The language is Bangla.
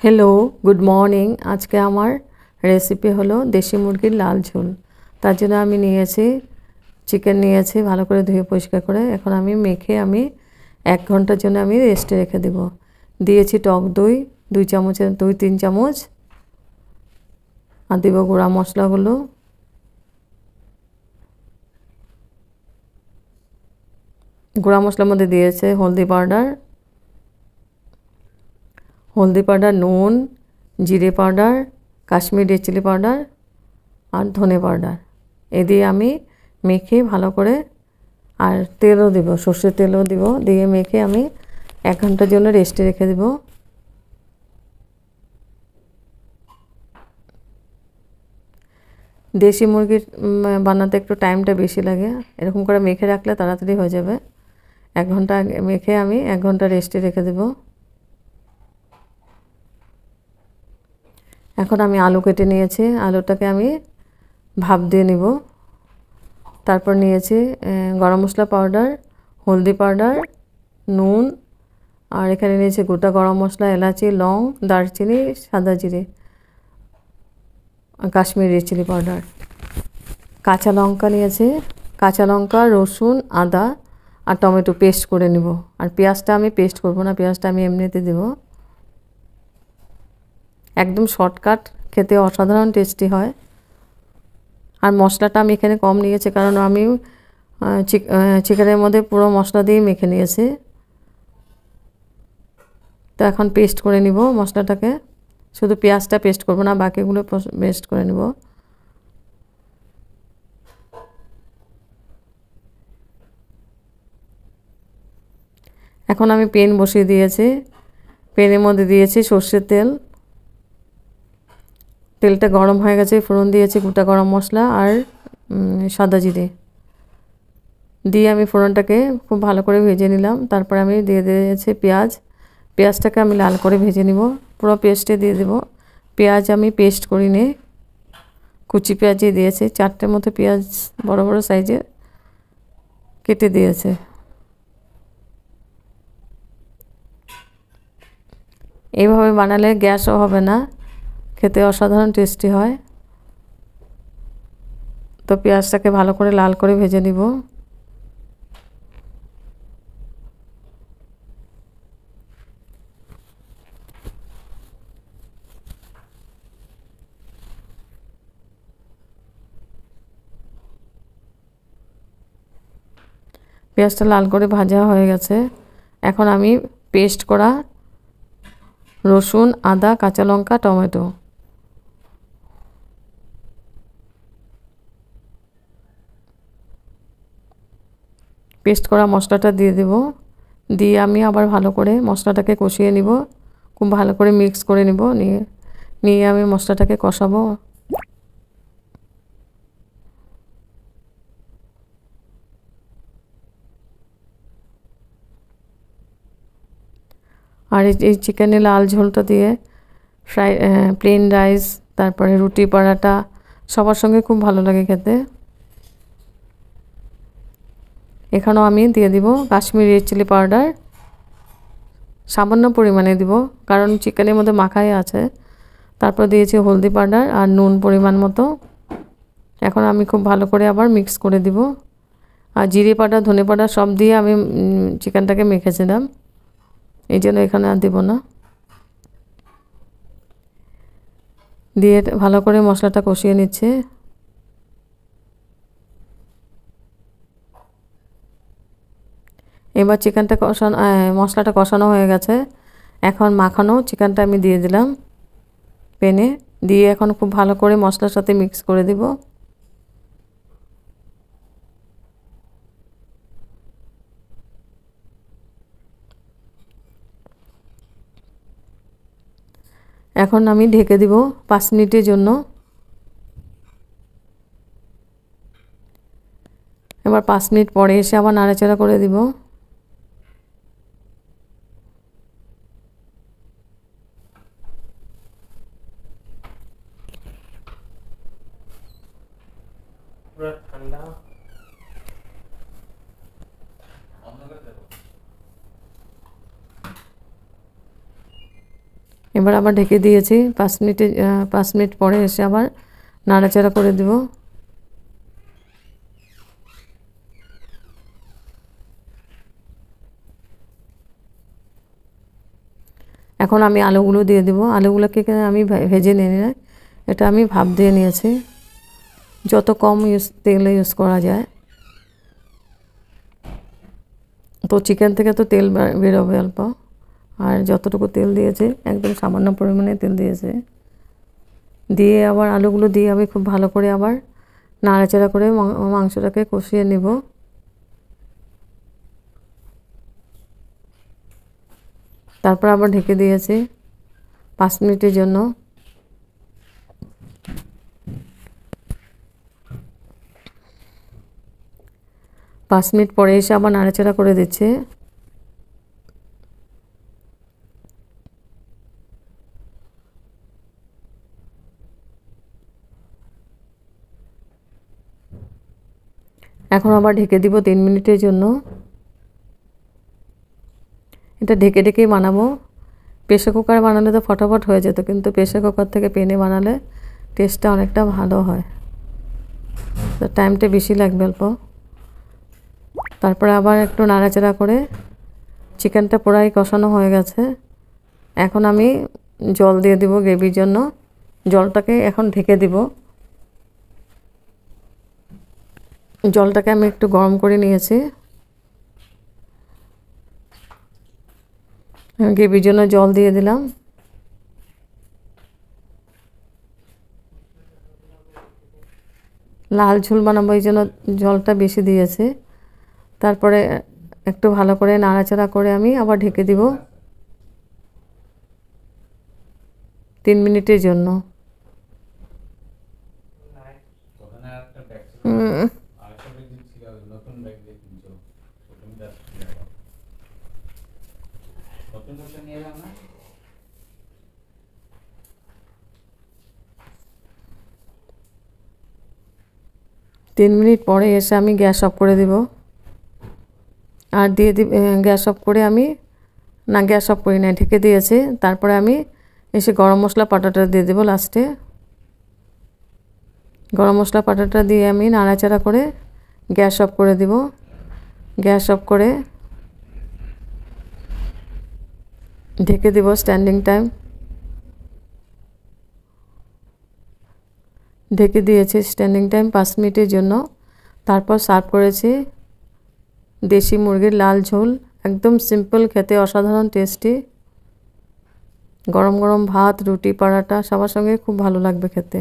हेलो गुड मर्निंग आज के आमार रेसिपि हलो देशी मुरगिर लाल झोल। तार जोन्नो आमी नियेछि चिकेन नियेछि भालो करे धुए परिष्कार करे एखन आमी मेखे आमी 1 घंटार जोन्नो आमी रेस्टे रेखे देब। दियेछि टक दई 2 चामचेर 2-3 चामच और देब गुड़ा मशलागुलो गुड़ा मशलार मধ্যে दियेছে हल्दी पाउडार नून जिरे पाउडार काश्मीरी चिली पाउडार और धने पाउडार ए दिए आमी मेखे भालो करे और तेलो देब सर्षेर तेलो देब दिए मेखे आमी 1 घंटार जोन्नो रेस्टे रेखे देब। देशी मुरगिर बानाते एकटु टाइमटा बेशी लागे एरकम करे मेखे राखले ताड़ाताड़ी हो जाबे। 1 घंटा मेखे आमी 1 घंटा रेस्टे रेखे देब। এখন আমি আলু কেটে নিয়েছি আলুটাকে আমি ভাপ দিয়ে নিব। তারপর নিয়েছি গরম মশলা পাউডার হলদি পাউডার নুন আর এখানে নিয়েছি গোটা গরম মশলা এলাচি লং দারচিনি সাদা জিরে কাশ্মীরি চিলি পাউডার কাঁচা লঙ্কা নিয়েছি কাঁচা লঙ্কা রসুন আদা আর টমেটো পেস্ট করে নিব। আর পেঁয়াজটা আমি পেস্ট করব না পেঁয়াজটা আমি এমনিতে দেব। एकदम शर्टकाट खेते असाधारण टेस्टी है और मशलाटा आमी एखाने कम नियेछि कारण आमी चिकेनेर मध्य पुरो मशला दिए मेखे नियेछि। तो एखन पेस्ट करे निब मशलाटाके शुधु पेঁয়াজটা पेस्ट करब ना बाकिगुलो पेस्ट करे निब। एखन आमी पेन बसिए दिएछि पेनेर मध्य दिएछि सर्षेर तेल तेलटा गरम हो गेছে फोड़न दिएছি गोटा गरम मशला और सादा जिरे दिए आमी फोड़नटाके खूब भालो करे भेजे निलाम। तारपर आमी दिए दिएছি पेঁয়াজ पेঁয়াজটাকে आमी लाल करे भेजे निब पुरो पेस्टे दिए देब। पेঁয়াজ आमी पेस्ट करिনি कुचि पेঁয়াজই दिएছি 4টের মতো পেঁয়াজ বড় বড় সাইজে কেটে দিয়েছে। এইভাবে বানালে গ্যাসও হবে না খেতে অসাধারণ টেস্টি হয়। তো পেঁয়াজটাকে ভালো করে লাল করে ভেজে নিব। পেঁয়াজটা লাল করে ভাজা হয়ে গেছে এখন আমি পেস্ট করা রসুন আদা কাঁচা লঙ্কা টমেটো पेस्ट करा मशलाटा दिए देब दिए आमी आबार भालो करे मशलाटाके कषिए निब खूब भालो करे मिक्स करे निब निये आमी मशलाटाके कषाबो। और ये चिकेन लाल झोलटा दिए फ्राई प्लेन राइस तारपरे रुटी पराटा सबार संगे खूब भालो लागे खेते। एखानेও आमी दिए দিব काश्मीरी चिली पाउडार सामान्य परिमाणे দিব कारण चिकेनेर मধ্যে মাখাই আছে। তারপর দিয়েছি হলদি পাউডার আর নুন পরিমাণ মতো। এখন আমি খুব ভালো করে আবার মিক্স করে দিব। আর জিরে পাউডার ধনে পাউডার সব দিয়ে আমি চিকেনটাকে মেখেছিলাম এইজন্য এখানে আর দেব না। দিয়ে ভালো করে মশলাটা কষিয়ে নিচ্ছে। এবার চিকেনটা কষানো মশলাটা কষানো হয়ে গেছে এখন মাখানো চিকেনটা আমি দিয়ে দিলাম পেনে দিয়ে এখন খুব ভালো করে মশলার সাথে মিক্স করে দিব। এখন আমি ঢেকে দিব 5 মিনিটের জন্য। এবার 5 মিনিট পরে এসে আবার নাড়াচাড়া করে দিব। ठंडा এবার আবার ঢেকে দিয়েছি 5 মিনিট পরে এসে আবার নাড়াচাড়া করে দেব। এখন আমি আলুগুলো দিয়ে দেব। আলুগুলোকে আমি ভেজে নিয়ে নিই, এটা আমি ভাপ দিয়ে নিয়েছি। যত কম তেল ইউজ করা যায়, তো চিকেন থেকে তো তেল বেরোবে অল্প, আর যতটুকু তেল দিয়েছে একদম সামান্য পরিমাণে তেল দিয়েছে। দিয়ে আবার আলুগুলো দিয়ে আমি খুব ভালো করে আবার নাড়াচাড়া করে মাংসটাকে কষিয়ে নেব। তারপর আবার ঢেকে দিয়েছি 5 মিনিটের জন্য। পাঁচ মিনিট পরে এসে আবার নাড়াচাড়া করে দিচ্ছি। এখন আবার ঢেকে দিব 3 মিনিটের জন্য। এটা ঢেকে ঢেকেই বানাবো। প্রেসার কুকারে বানালে তো ফটাফট হয়ে যেত, কিন্তু প্রেসার কুকার থেকে পেনে বানালে টেস্টটা অনেকটা ভালো হয়, তো টাইমটা বেশি লাগবে অল্প। তারপরে আবার একটু নাড়াচাড়া করে চিকেনটা পুরাই কষানো হয়ে গেছে। এখন আমি জল দিয়ে দিব গ্রেভির জন্য। জলটাকে এখন ঢেকে দিব। জলটাকে আমি একটু গরম করে নিয়েছি। গ্রেভির জন্য জল দিয়ে দিলাম। লাল ঝোল বানাবো, এই জন্য জলটা বেশি দিয়েছি। তারপরে একটু ভালো করে নাড়াচাড়া করে আমি আবার ঢেকে দিব 3 মিনিটের জন্য। তিন মিনিট পরে এসে আমি গ্যাস অফ করে দিব। আর দিয়ে গ্যাস অফ করে আমি গ্যাস অফ করি না, ঢেকে দিয়েছি। তারপরে আমি এসে গরম মশলা পাটাটা দিয়ে দেবো লাস্টে। গরম মশলা পাটাটা দিয়ে আমি নাড়াচাড়া করে গ্যাস অফ করে দিব। গ্যাস অফ করে ঢেকে দিব স্ট্যান্ডিং টাইম। ঢেকে দিয়েছি স্ট্যান্ডিং টাইম 5 মিনিটের জন্য। তারপর সার্ভ করেছি দেশি মুরগির লাল ঝোল। একদম সিম্পল, খেতে অসাধারণ টেস্টি। গরম গরম ভাত, রুটি, পরাটা সবার সঙ্গে খুব ভালো লাগবে খেতে।